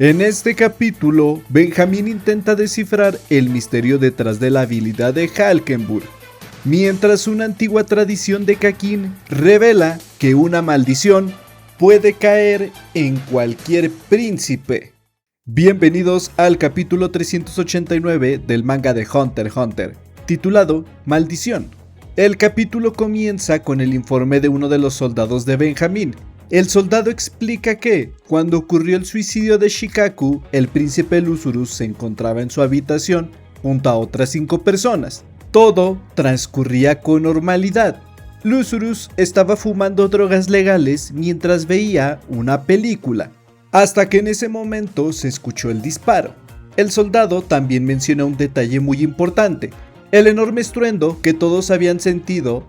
En este capítulo, Benjamín intenta descifrar el misterio detrás de la habilidad de Halkenburg, mientras una antigua tradición de Kakin revela que una maldición puede caer en cualquier príncipe. Bienvenidos al capítulo 389 del manga de Hunter x Hunter, titulado Maldición. El capítulo comienza con el informe de uno de los soldados de Benjamín. El soldado explica que, cuando ocurrió el suicidio de Shikaku, el príncipe Lusurus se encontraba en su habitación junto a otras 5 personas. Todo transcurría con normalidad. Lusurus estaba fumando drogas legales mientras veía una película, hasta que en ese momento se escuchó el disparo. El soldado también menciona un detalle muy importante: el enorme estruendo que todos habían sentido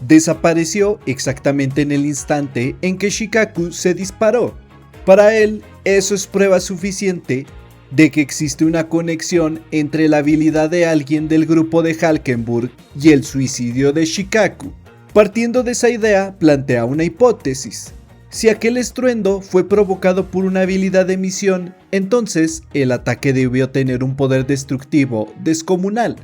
desapareció exactamente en el instante en que Shikaku se disparó. Para él, eso es prueba suficiente de que existe una conexión entre la habilidad de alguien del grupo de Halkenburg y el suicidio de Shikaku. Partiendo de esa idea, plantea una hipótesis. Si aquel estruendo fue provocado por una habilidad de emisión, entonces el ataque debió tener un poder destructivo descomunal,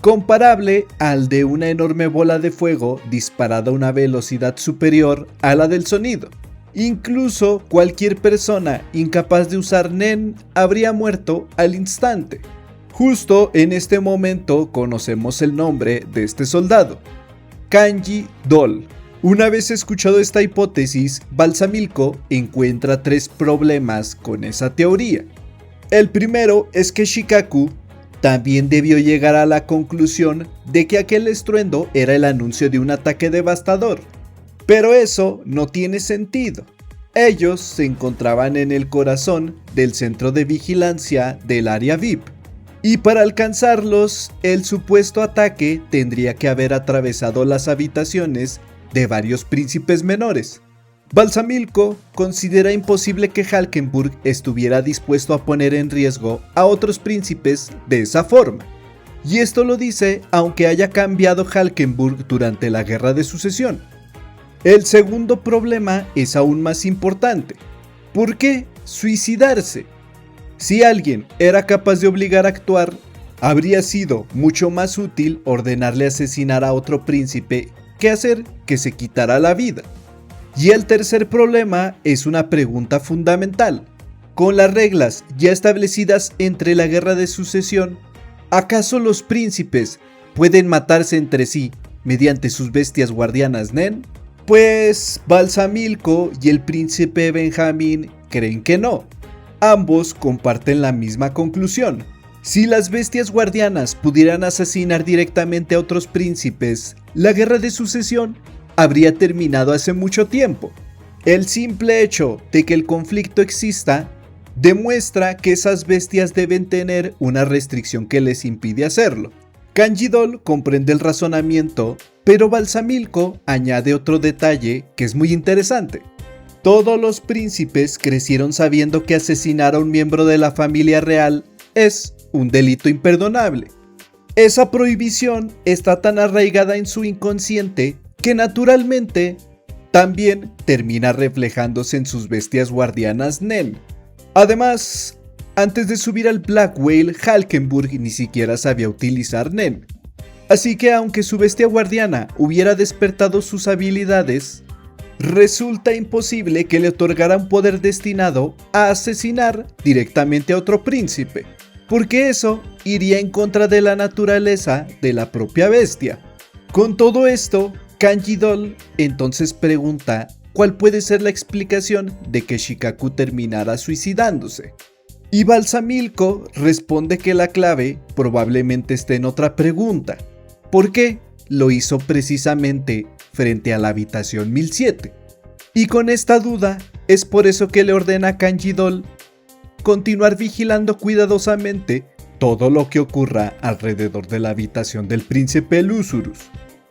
comparable al de una enorme bola de fuego disparada a una velocidad superior a la del sonido. Incluso cualquier persona incapaz de usar Nen habría muerto al instante. Justo en este momento conocemos el nombre de este soldado: Kanji Doll. Una vez escuchado esta hipótesis, Balsamilko encuentra 3 problemas con esa teoría. El primero es que Shikaku también debió llegar a la conclusión de que aquel estruendo era el anuncio de un ataque devastador. Pero eso no tiene sentido. Ellos se encontraban en el corazón del centro de vigilancia del área VIP, y para alcanzarlos, el supuesto ataque tendría que haber atravesado las habitaciones de varios príncipes menores. Balsamilko considera imposible que Halkenburg estuviera dispuesto a poner en riesgo a otros príncipes de esa forma. Y esto lo dice aunque haya cambiado Halkenburg durante la Guerra de Sucesión. El segundo problema es aún más importante. ¿Por qué suicidarse? Si alguien era capaz de obligar a actuar, habría sido mucho más útil ordenarle asesinar a otro príncipe que hacer que se quitara la vida. Y el tercer problema es una pregunta fundamental. Con las reglas ya establecidas entre la Guerra de Sucesión, ¿acaso los príncipes pueden matarse entre sí mediante sus bestias guardianas Nen? Pues Balsamilko y el príncipe Benjamín creen que no. Ambos comparten la misma conclusión. Si las bestias guardianas pudieran asesinar directamente a otros príncipes, la Guerra de Sucesión habría terminado hace mucho tiempo. El simple hecho de que el conflicto exista demuestra que esas bestias deben tener una restricción que les impide hacerlo. Kanji Doll comprende el razonamiento, pero Balsamilko añade otro detalle que es muy interesante. Todos los príncipes crecieron sabiendo que asesinar a un miembro de la familia real es un delito imperdonable. Esa prohibición está tan arraigada en su inconsciente que naturalmente también termina reflejándose en sus bestias guardianas Nen. Además, antes de subir al Black Whale, Halkenburg ni siquiera sabía utilizar Nen. Así que aunque su bestia guardiana hubiera despertado sus habilidades, resulta imposible que le otorgara un poder destinado a asesinar directamente a otro príncipe, porque eso iría en contra de la naturaleza de la propia bestia. Con todo esto, Kanji Doll entonces pregunta cuál puede ser la explicación de que Shikaku terminara suicidándose. Y Balsamilko responde que la clave probablemente esté en otra pregunta: ¿por qué lo hizo precisamente frente a la habitación 1007? Y con esta duda es por eso que le ordena a Kanji Doll continuar vigilando cuidadosamente todo lo que ocurra alrededor de la habitación del príncipe Lusurus.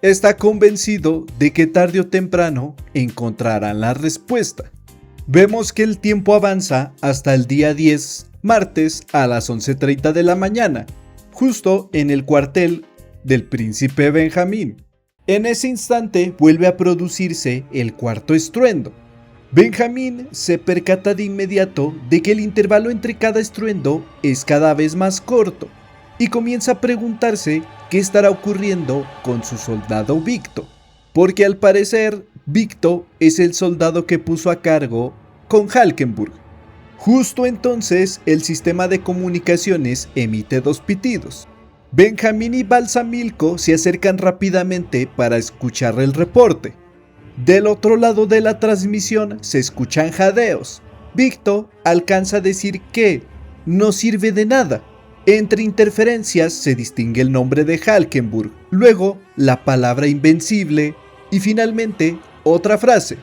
Está convencido de que tarde o temprano encontrarán la respuesta. Vemos que el tiempo avanza hasta el día 10, martes a las 11:30 de la mañana, justo en el cuartel del príncipe Benjamín. En ese instante vuelve a producirse el cuarto estruendo. Benjamín se percata de inmediato de que el intervalo entre cada estruendo es cada vez más corto y comienza a preguntarse qué estará ocurriendo con su soldado Victo, porque al parecer Victo es el soldado que puso a cargo con Valkenburg. Justo entonces el sistema de comunicaciones emite 2 pitidos. Benjamín y Balsamilco se acercan rápidamente para escuchar el reporte. Del otro lado de la transmisión se escuchan jadeos. Victo alcanza a decir que no sirve de nada. Entre interferencias se distingue el nombre de Valkenburg, luego la palabra invencible y finalmente otra frase: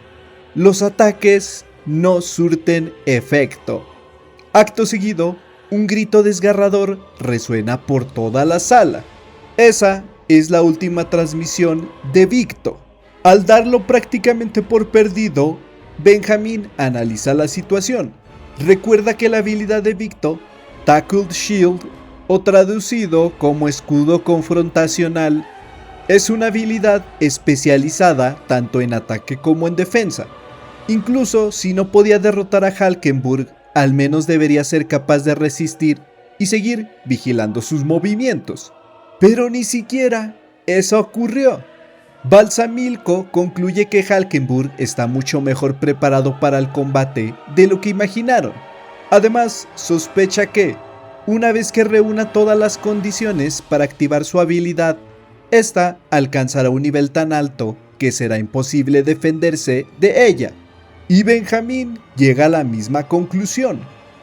los ataques no surten efecto. Acto seguido, un grito desgarrador resuena por toda la sala. Esa es la última transmisión de Victo. Al darlo prácticamente por perdido, Benjamín analiza la situación. Recuerda que la habilidad de Victo, Tackled Shield, o traducido como escudo confrontacional, es una habilidad especializada tanto en ataque como en defensa. Incluso si no podía derrotar a Valkenburg, al menos debería ser capaz de resistir y seguir vigilando sus movimientos. Pero ni siquiera eso ocurrió. Balsamilco concluye que Valkenburg está mucho mejor preparado para el combate de lo que imaginaron. Además, sospecha que, una vez que reúna todas las condiciones para activar su habilidad, esta alcanzará un nivel tan alto que será imposible defenderse de ella. Y Benjamín llega a la misma conclusión.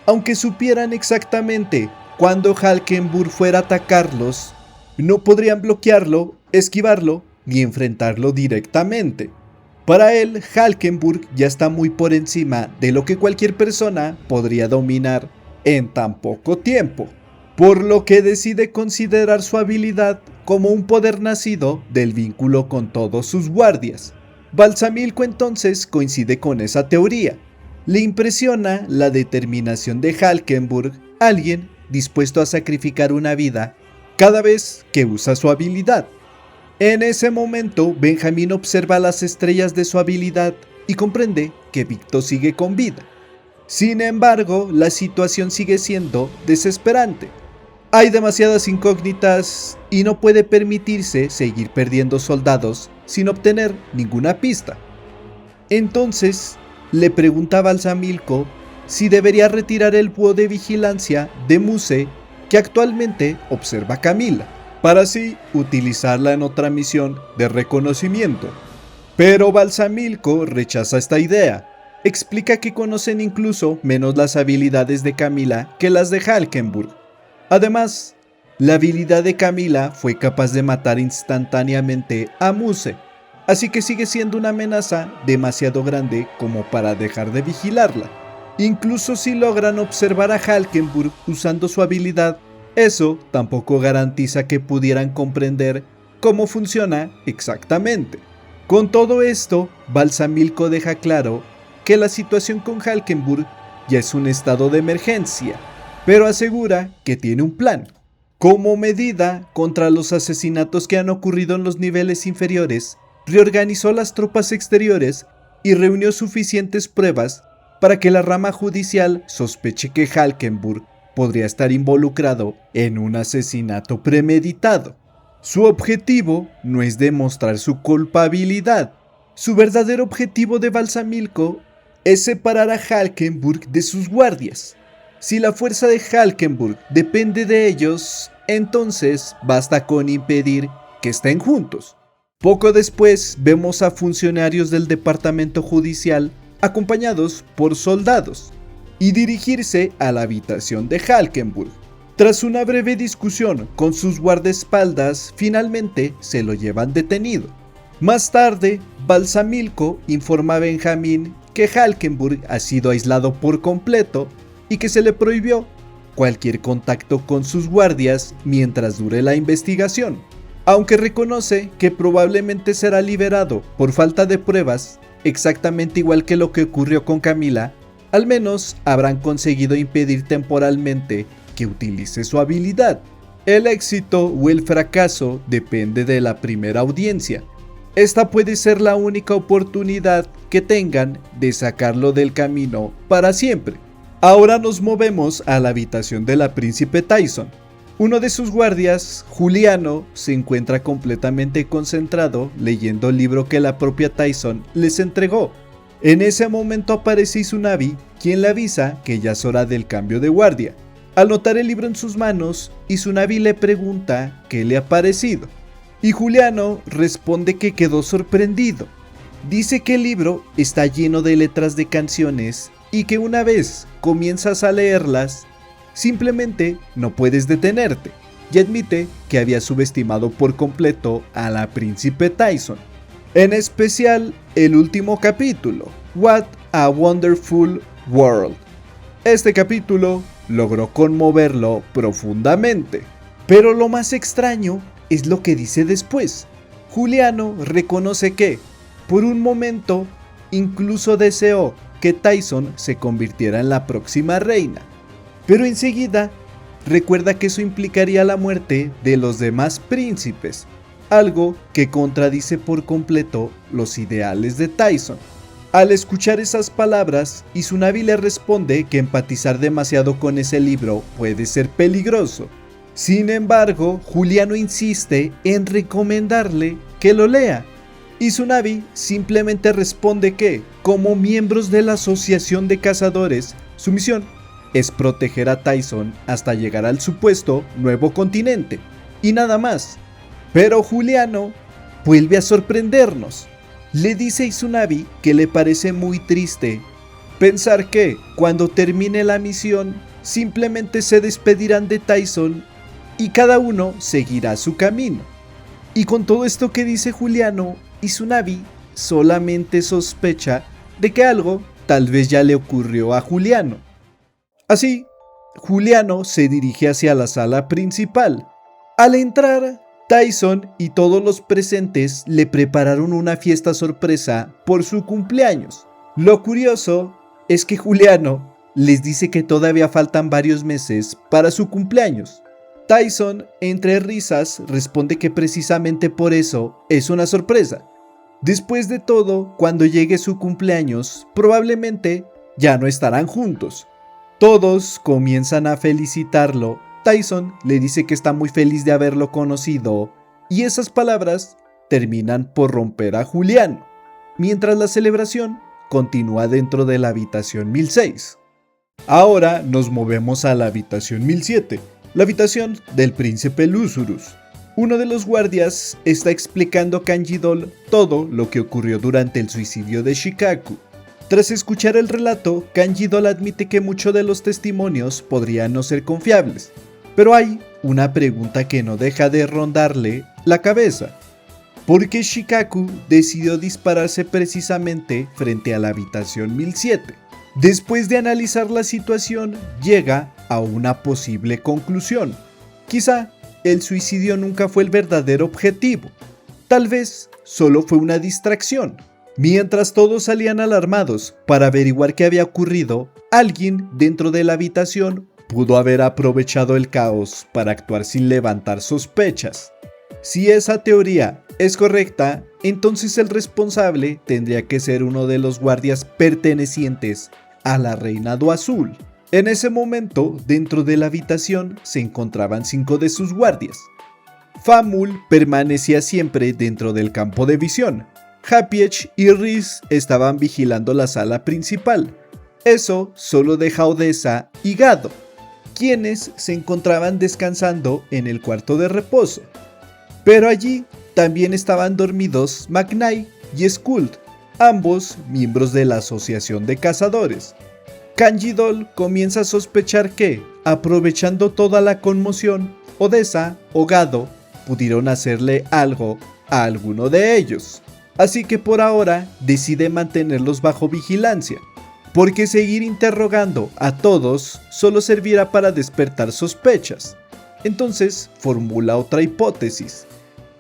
Aunque supieran exactamente cuándo Valkenburg fuera a atacarlos, no podrían bloquearlo, esquivarlo ni enfrentarlo directamente. Para él, Valkenburg ya está muy por encima de lo que cualquier persona podría dominar en tan poco tiempo, por lo que decide considerar su habilidad como un poder nacido del vínculo con todos sus guardias. Balsamilco entonces coincide con esa teoría. Le impresiona la determinación de Valkenburg, alguien dispuesto a sacrificar una vida cada vez que usa su habilidad. En ese momento, Benjamín observa las estrellas de su habilidad y comprende que Victo sigue con vida. Sin embargo, la situación sigue siendo desesperante. Hay demasiadas incógnitas y no puede permitirse seguir perdiendo soldados sin obtener ninguna pista. Entonces, le pregunta a Balsamilco si debería retirar el búho de vigilancia de Muse que actualmente observa a Camila, para así utilizarla en otra misión de reconocimiento. Pero Balsamilco rechaza esta idea. Explica que conocen incluso menos las habilidades de Camila que las de Valkenburg. Además, la habilidad de Camila fue capaz de matar instantáneamente a Muse, así que sigue siendo una amenaza demasiado grande como para dejar de vigilarla. Incluso si logran observar a Valkenburg usando su habilidad, eso tampoco garantiza que pudieran comprender cómo funciona exactamente. Con todo esto, Balsamilco deja claro que la situación con Valkenburg ya es un estado de emergencia, pero asegura que tiene un plan. Como medida contra los asesinatos que han ocurrido en los niveles inferiores, reorganizó las tropas exteriores y reunió suficientes pruebas para que la rama judicial sospeche que Valkenburg podría estar involucrado en un asesinato premeditado. Su objetivo no es demostrar su culpabilidad. Su verdadero objetivo de Balsamilco es separar a Valkenburg de sus guardias. Si la fuerza de Valkenburg depende de ellos, entonces basta con impedir que estén juntos. Poco después vemos a funcionarios del departamento judicial acompañados por soldados y dirigirse a la habitación de Valkenburg. Tras una breve discusión con sus guardaespaldas, finalmente se lo llevan detenido. Más tarde, Balsamilco informa a Benjamín que Valkenburg ha sido aislado por completo y que se le prohibió cualquier contacto con sus guardias mientras dure la investigación. Aunque reconoce que probablemente será liberado por falta de pruebas, exactamente igual que lo que ocurrió con Camila, al menos habrán conseguido impedir temporalmente que utilice su habilidad. El éxito o el fracaso depende de la primera audiencia. Esta puede ser la única oportunidad que tengan de sacarlo del camino para siempre. Ahora nos movemos a la habitación de la príncipe Tyson. Uno de sus guardias, Juliano, se encuentra completamente concentrado leyendo el libro que la propia Tyson les entregó. En ese momento aparece Izunami, quien le avisa que ya es hora del cambio de guardia. Al notar el libro en sus manos, Izunami le pregunta qué le ha parecido. Y Juliano responde que quedó sorprendido. Dice que el libro está lleno de letras de canciones y que una vez comienzas a leerlas, simplemente no puedes detenerte, y admite que había subestimado por completo a la príncipe Tyson. En especial el último capítulo, What a Wonderful World. Este capítulo logró conmoverlo profundamente. Pero lo más extraño es lo que dice después. Juliano reconoce que, por un momento, incluso deseó que Tyson se convirtiera en la próxima reina. Pero enseguida recuerda que eso implicaría la muerte de los demás príncipes, algo que contradice por completo los ideales de Tyson. Al escuchar esas palabras, Izunami le responde que empatizar demasiado con ese libro puede ser peligroso. Sin embargo, Juliano insiste en recomendarle que lo lea. Izunami simplemente responde que, como miembros de la Asociación de Cazadores, su misión es proteger a Tyson hasta llegar al supuesto nuevo continente, y nada más. Pero Juliano vuelve a sorprendernos. Le dice a Izunami que le parece muy triste pensar que, cuando termine la misión, simplemente se despedirán de Tyson y cada uno seguirá su camino. Y con todo esto que dice Juliano, Izunami solamente sospecha de que algo tal vez ya le ocurrió a Juliano. Así, Juliano se dirige hacia la sala principal. Al entrar, Tyson y todos los presentes le prepararon una fiesta sorpresa por su cumpleaños. Lo curioso es que Juliano les dice que todavía faltan varios meses para su cumpleaños. Tyson, entre risas, responde que precisamente por eso es una sorpresa. Después de todo, cuando llegue su cumpleaños, probablemente ya no estarán juntos. Todos comienzan a felicitarlo. Tyson le dice que está muy feliz de haberlo conocido, y esas palabras terminan por romper a Juliano, mientras la celebración continúa dentro de la habitación 1006. Ahora nos movemos a la habitación 1007, la habitación del príncipe Lusurus. Uno de los guardias está explicando a Kanji-Doll todo lo que ocurrió durante el suicidio de Shikaku. Tras escuchar el relato, Kanji-Doll admite que muchos de los testimonios podrían no ser confiables, pero hay una pregunta que no deja de rondarle la cabeza. ¿Por qué Shikaku decidió dispararse precisamente frente a la habitación 1007? Después de analizar la situación, llega a una posible conclusión. Quizá el suicidio nunca fue el verdadero objetivo. Tal vez solo fue una distracción. Mientras todos salían alarmados para averiguar qué había ocurrido, alguien dentro de la habitación pudo haber aprovechado el caos para actuar sin levantar sospechas. Si esa teoría es correcta, entonces el responsable tendría que ser uno de los guardias pertenecientes a la Reina Do Azul. En ese momento, dentro de la habitación se encontraban 5 de sus guardias. Famul permanecía siempre dentro del campo de visión. Hapiech y Riz estaban vigilando la sala principal. Eso solo deja a Odessa y Gado, quienes se encontraban descansando en el cuarto de reposo. Pero allí también estaban dormidos McKnight y Skuld, ambos miembros de la Asociación de Cazadores. Kanji-Doll comienza a sospechar que, aprovechando toda la conmoción, Odessa o Gado pudieron hacerle algo a alguno de ellos. Así que por ahora decide mantenerlos bajo vigilancia, porque seguir interrogando a todos solo servirá para despertar sospechas. Entonces formula otra hipótesis.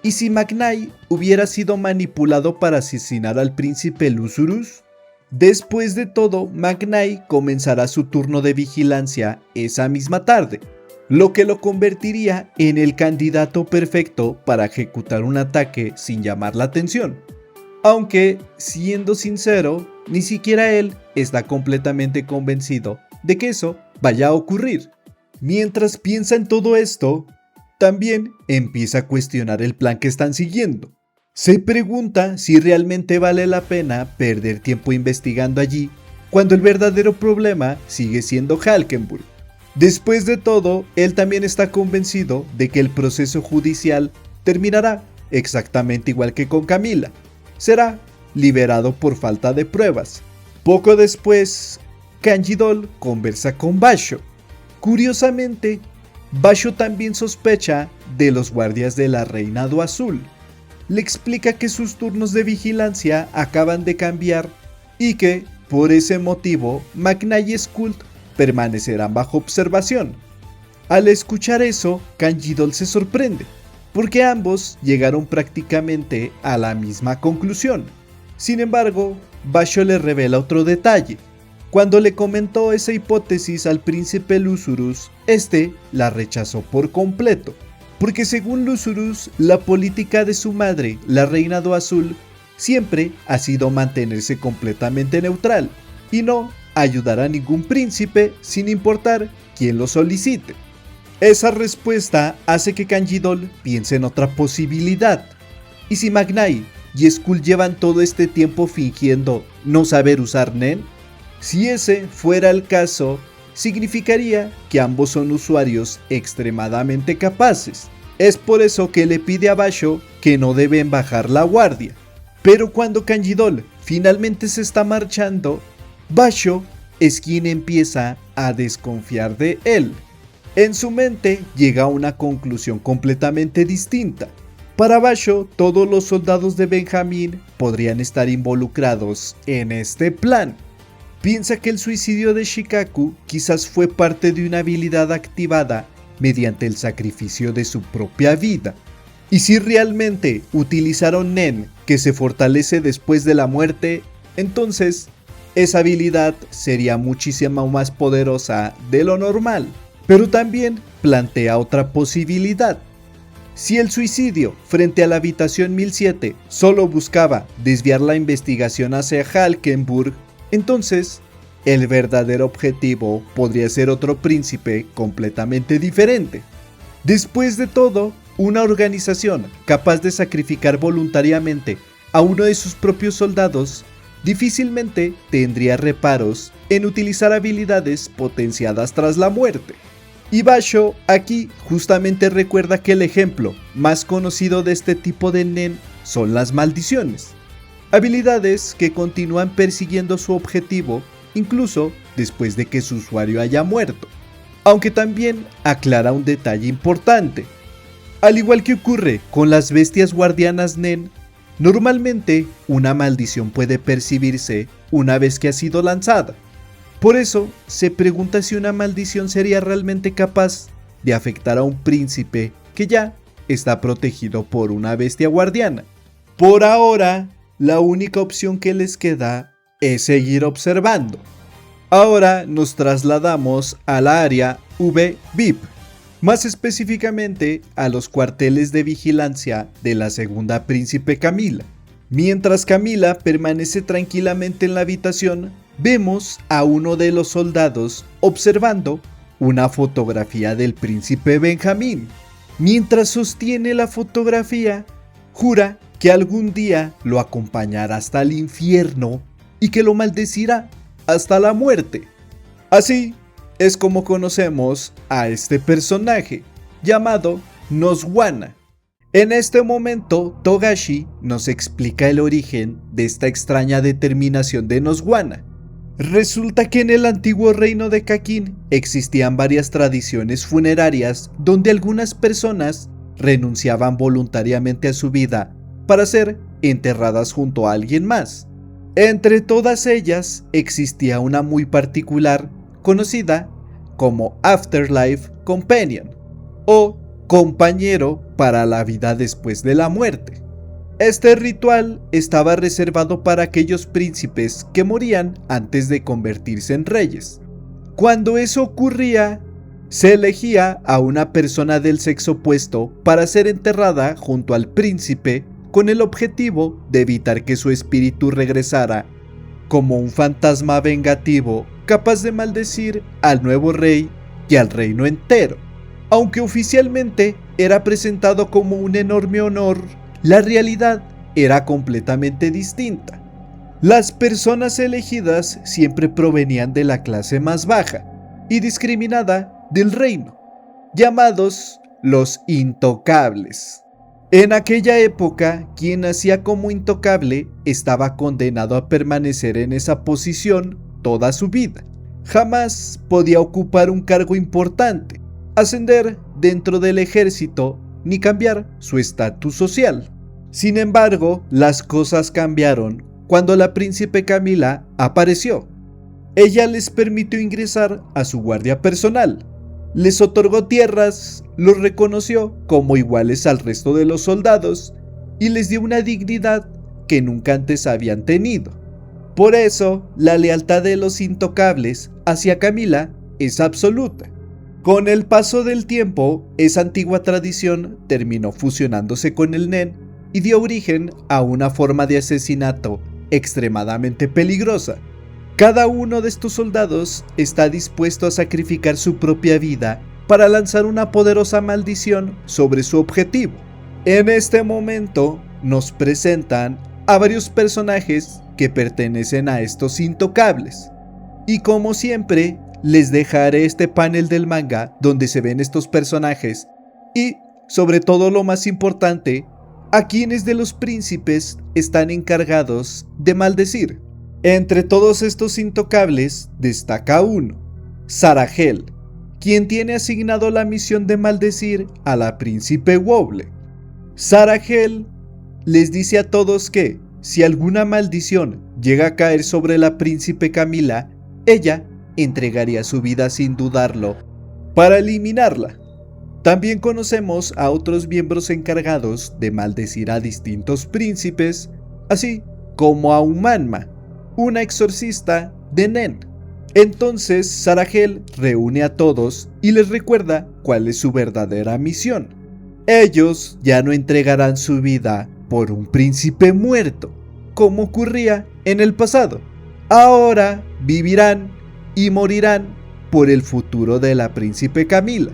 ¿Y si McKnight hubiera sido manipulado para asesinar al príncipe Lusurus? Después de todo, McKnight comenzará su turno de vigilancia esa misma tarde. lo que lo convertiría en el candidato perfecto para ejecutar un ataque sin llamar la atención. Aunque, siendo sincero, ni siquiera él está completamente convencido de que eso vaya a ocurrir. Mientras piensa en todo esto, también empieza a cuestionar el plan que están siguiendo. Se pregunta si realmente vale la pena perder tiempo investigando allí, cuando el verdadero problema sigue siendo Valkenburg. Después de todo, él también está convencido de que el proceso judicial terminará exactamente igual que con Camila. Será liberado por falta de pruebas. Poco después, Kanji-dol conversa con Basho. Curiosamente, Basho también sospecha de los guardias de la Reinado Azul. Le explica que sus turnos de vigilancia acaban de cambiar y que, por ese motivo, Magna y Skuld permanecerán bajo observación. Al escuchar eso, Kanji-dol se sorprende, porque ambos llegaron prácticamente a la misma conclusión. Sin embargo, Basho le revela otro detalle. Cuando le comentó esa hipótesis al príncipe Lusurus, este la rechazó por completo, porque según Lusurus, la política de su madre, la Reinado Azul, siempre ha sido mantenerse completamente neutral y no ayudar a ningún príncipe sin importar quién lo solicite. Esa respuesta hace que Kanji-dol piense en otra posibilidad. ¿Y si Magnai y Skuld llevan todo este tiempo fingiendo no saber usar Nen? Si ese fuera el caso, significaría que ambos son usuarios extremadamente capaces. Es por eso que le pide a Basho que no deben bajar la guardia. Pero cuando Kanji-dol finalmente se está marchando, Basho es quien empieza a desconfiar de él. En su mente llega a una conclusión completamente distinta. Para Basho, todos los soldados de Benjamin podrían estar involucrados en este plan. Piensa que el suicidio de Shikaku quizás fue parte de una habilidad activada mediante el sacrificio de su propia vida. Y si realmente utilizaron Nen, que se fortalece después de la muerte, entonces esa habilidad sería muchísimo más poderosa de lo normal. Pero también plantea otra posibilidad. Si el suicidio frente a la habitación 1007 solo buscaba desviar la investigación hacia Valkenburg, entonces el verdadero objetivo podría ser otro príncipe completamente diferente. Después de todo, una organización capaz de sacrificar voluntariamente a uno de sus propios soldados difícilmente tendría reparos en utilizar habilidades potenciadas tras la muerte. Y Basho aquí justamente recuerda que el ejemplo más conocido de este tipo de Nen son las maldiciones. Habilidades que continúan persiguiendo su objetivo incluso después de que su usuario haya muerto. Aunque también aclara un detalle importante. Al igual que ocurre con las bestias guardianas Nen, normalmente una maldición puede percibirse una vez que ha sido lanzada. Por eso, se pregunta si una maldición sería realmente capaz de afectar a un príncipe que ya está protegido por una bestia guardiana. Por ahora, la única opción que les queda es seguir observando. Ahora nos trasladamos a la área V-VIP, más específicamente a los cuarteles de vigilancia de la segunda príncipe Camila. Mientras Camila permanece tranquilamente en la habitación, vemos a uno de los soldados observando una fotografía del príncipe Benjamín. Mientras sostiene la fotografía, jura que algún día lo acompañará hasta el infierno y que lo maldecirá hasta la muerte. Así es como conocemos a este personaje, llamado Noswana. En este momento, Togashi nos explica el origen de esta extraña determinación de Noswana. Resulta que en el antiguo reino de Kakin existían varias tradiciones funerarias donde algunas personas renunciaban voluntariamente a su vida para ser enterradas junto a alguien más. Entre todas ellas existía una muy particular conocida como Afterlife Companion o compañero para la vida después de la muerte. Este ritual estaba reservado para aquellos príncipes que morían antes de convertirse en reyes. Cuando eso ocurría, Se elegía a una persona del sexo opuesto para ser enterrada junto al príncipe con el objetivo de evitar que su espíritu regresara como un fantasma vengativo capaz de maldecir al nuevo rey y al reino entero. Aunque oficialmente era presentado como un enorme honor, la realidad era completamente distinta. Las personas elegidas siempre provenían de la clase más baja y discriminada del reino, llamados los intocables. En aquella época, quien nacía como intocable estaba condenado a permanecer en esa posición toda su vida. Jamás podía ocupar un cargo importante, ascender dentro del ejército ni cambiar su estatus social. Sin embargo, las cosas cambiaron cuando la príncipe Camila apareció. Ella les permitió ingresar a su guardia personal, les otorgó tierras, los reconoció como iguales al resto de los soldados y les dio una dignidad que nunca antes habían tenido. Por eso, la lealtad de los intocables hacia Camila es absoluta. Con el paso del tiempo, esa antigua tradición terminó fusionándose con el Nen y dio origen a una forma de asesinato extremadamente peligrosa. Cada uno de estos soldados está dispuesto a sacrificar su propia vida para lanzar una poderosa maldición sobre su objetivo. En este momento nos presentan a varios personajes que pertenecen a estos intocables. Y como siempre, les dejaré este panel del manga donde se ven estos personajes y, sobre todo lo más importante, a quienes de los príncipes están encargados de maldecir. Entre todos estos intocables destaca uno, Sarahel, quien tiene asignado la misión de maldecir a la príncipe Wobble. Sarahel les dice a todos que, si alguna maldición llega a caer sobre la príncipe Camila, ella entregaría su vida sin dudarlo para eliminarla. También conocemos a otros miembros encargados de maldecir a distintos príncipes, así como a Umanma, una exorcista de Nen. Entonces Sarahel reúne a todos y les recuerda cuál es su verdadera misión. Ellos ya no entregarán su vida por un príncipe muerto, como ocurría en el pasado. Ahora vivirán y morirán por el futuro de la príncipe Camila,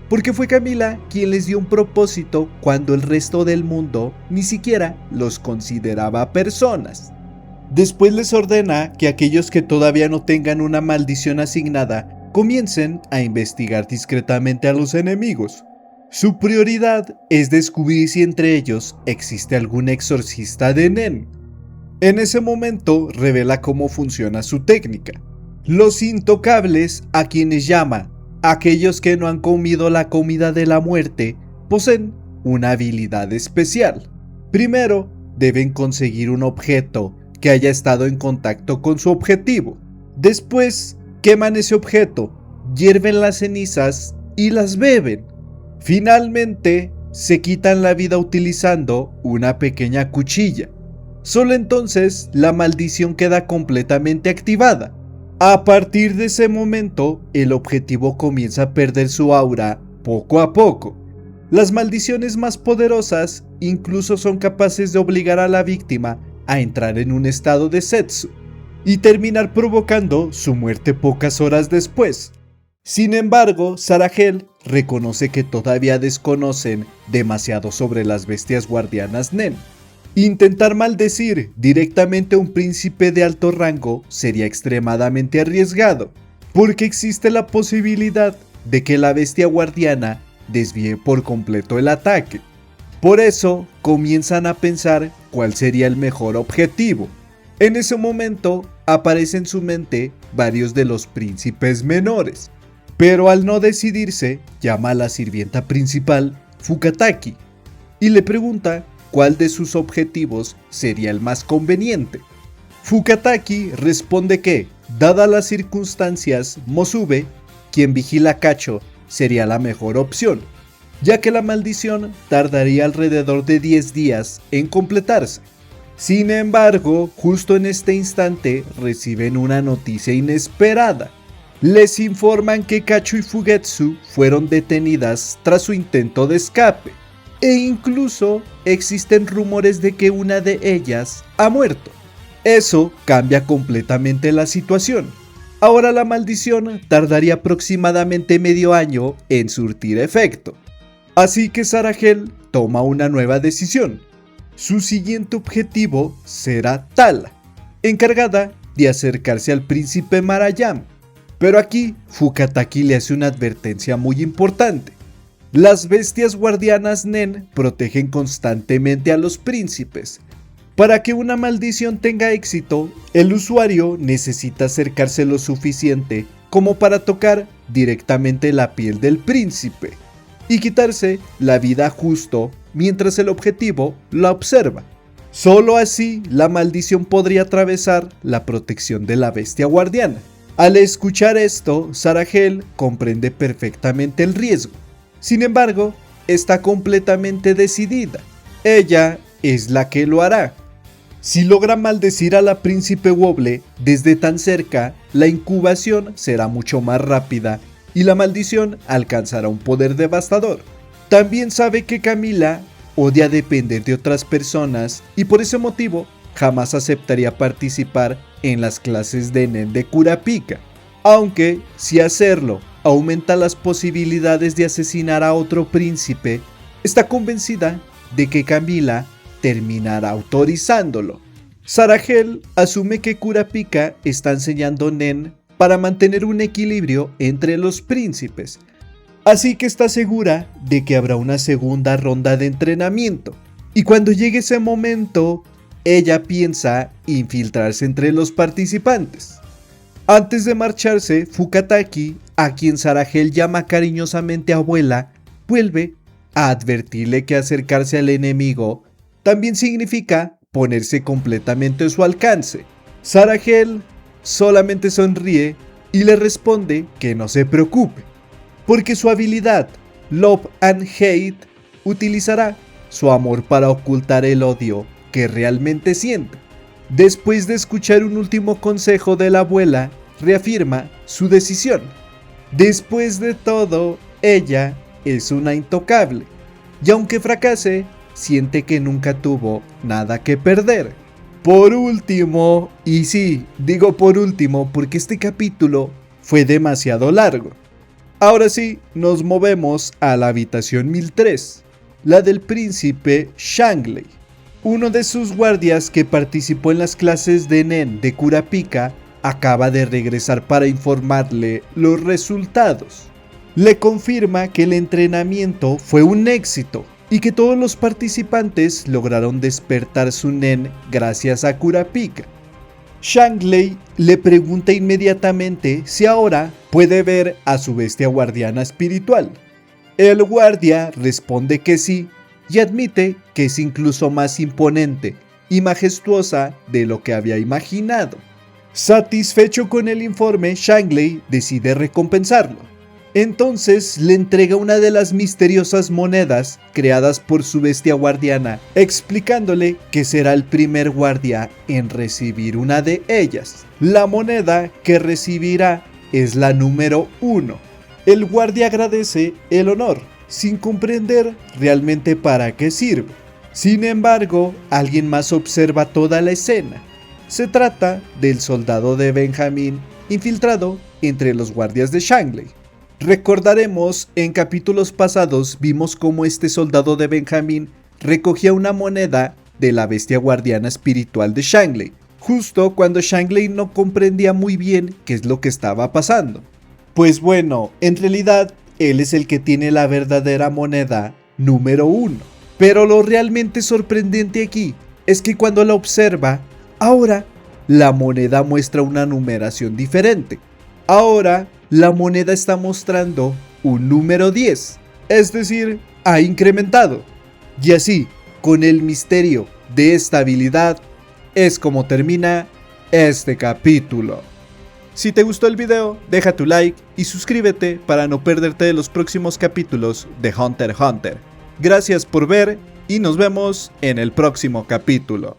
porque fue Camila quien les dio un propósito cuando el resto del mundo ni siquiera los consideraba personas. Después les ordena que aquellos que todavía no tengan una maldición asignada comiencen a investigar discretamente a los enemigos. Su prioridad es descubrir si entre ellos existe algún exorcista de Nen. En ese momento revela cómo funciona su técnica. Los intocables, a quienes llama aquellos que no han comido la comida de la muerte, poseen una habilidad especial. Primero, deben conseguir un objeto que haya estado en contacto con su objetivo. Después, queman ese objeto, hierven las cenizas y las beben. Finalmente, se quitan la vida utilizando una pequeña cuchilla. Solo entonces la maldición queda completamente activada. A partir de ese momento, el objetivo comienza a perder su aura poco a poco. Las maldiciones más poderosas incluso son capaces de obligar a la víctima a entrar en un estado de setsu y terminar provocando su muerte pocas horas después. Sin embargo, Sarahel reconoce que todavía desconocen demasiado sobre las bestias guardianas Nen. Intentar maldecir directamente a un príncipe de alto rango sería extremadamente arriesgado, porque existe la posibilidad de que la bestia guardiana desvíe por completo el ataque. Por eso comienzan a pensar cuál sería el mejor objetivo. En ese momento aparece en su mente varios de los príncipes menores, pero al no decidirse llama a la sirvienta principal, Fukataki, y le pregunta cuál de sus objetivos sería el más conveniente. Fukataki responde que, dadas las circunstancias, Mosube, quien vigila Kacho, sería la mejor opción, ya que la maldición tardaría alrededor de 10 días en completarse. Sin embargo, justo en este instante reciben una noticia inesperada. Les informan que Kachu y Fugetsu fueron detenidas tras su intento de escape, e incluso existen rumores de que una de ellas ha muerto. Eso cambia completamente la situación. Ahora la maldición tardaría aproximadamente medio año en surtir efecto. Así que Sarahel toma una nueva decisión. Su siguiente objetivo será Tala, encargada de acercarse al príncipe Marayam. Pero aquí Fukataki le hace una advertencia muy importante. Las bestias guardianas Nen protegen constantemente a los príncipes. Para que una maldición tenga éxito, el usuario necesita acercarse lo suficiente como para tocar directamente la piel del príncipe y quitarse la vida justo mientras el objetivo la observa. Solo así la maldición podría atravesar la protección de la bestia guardiana. Al escuchar esto, Sarahel comprende perfectamente el riesgo. Sin embargo, está completamente decidida. Ella es la que lo hará. Si logra maldecir a la príncipe Wobble desde tan cerca, la incubación será mucho más rápida y la maldición alcanzará un poder devastador. También sabe que Camila odia depender de otras personas y por ese motivo jamás aceptaría participar en las clases de Nen de Kurapika, aunque si hacerlo aumenta las posibilidades de asesinar a otro príncipe, está convencida de que Camila terminará autorizándolo. Sarahel asume que Kurapika está enseñando Nen para mantener un equilibrio entre los príncipes, así que está segura de que habrá una segunda ronda de entrenamiento, y cuando llegue ese momento, ella piensa infiltrarse entre los participantes. Antes de marcharse, Fukataki, a quien Sarahel llama cariñosamente abuela, vuelve a advertirle que acercarse al enemigo también significa ponerse completamente a su alcance. Sarahel solamente sonríe y le responde que no se preocupe, porque su habilidad Love and Hate utilizará su amor para ocultar el odio que realmente siente. Después de escuchar un último consejo de la abuela, reafirma su decisión. Después de todo, ella es una intocable, y aunque fracase, siente que nunca tuvo nada que perder. Por último, y sí, digo por último porque este capítulo fue demasiado largo. Ahora sí, nos movemos a la habitación 1003, la del príncipe Shangley. Uno de sus guardias que participó en las clases de Nen de Kurapika acaba de regresar para informarle los resultados. Le confirma que el entrenamiento fue un éxito y que todos los participantes lograron despertar su Nen gracias a Kurapika. Shangley le pregunta inmediatamente si ahora puede ver a su bestia guardiana espiritual. El guardia responde que sí y admite que es incluso más imponente y majestuosa de lo que había imaginado. Satisfecho con el informe, Shangley decide recompensarlo. Entonces le entrega una de las misteriosas monedas creadas por su bestia guardiana, explicándole que será el primer guardia en recibir una de ellas. La moneda que recibirá es la número 1. El guardia agradece el honor, sin comprender realmente para qué sirve. Sin embargo, alguien más observa toda la escena. Se trata del soldado de Benjamin, infiltrado entre los guardias de Shangley. Recordaremos, en capítulos pasados vimos cómo este soldado de Benjamin recogía una moneda de la bestia guardiana espiritual de Shangley, justo cuando Shangley no comprendía muy bien qué es lo que estaba pasando. Pues bueno, en realidad él es el que tiene la verdadera moneda número 1. Pero lo realmente sorprendente aquí es que cuando la observa, ahora la moneda muestra una numeración diferente. Ahora la moneda está mostrando un número 10, es decir, ha incrementado. Y así, con el misterio de esta habilidad, es como termina este capítulo. Si te gustó el video, deja tu like y suscríbete para no perderte de los próximos capítulos de Hunter x Hunter. Gracias por ver y nos vemos en el próximo capítulo.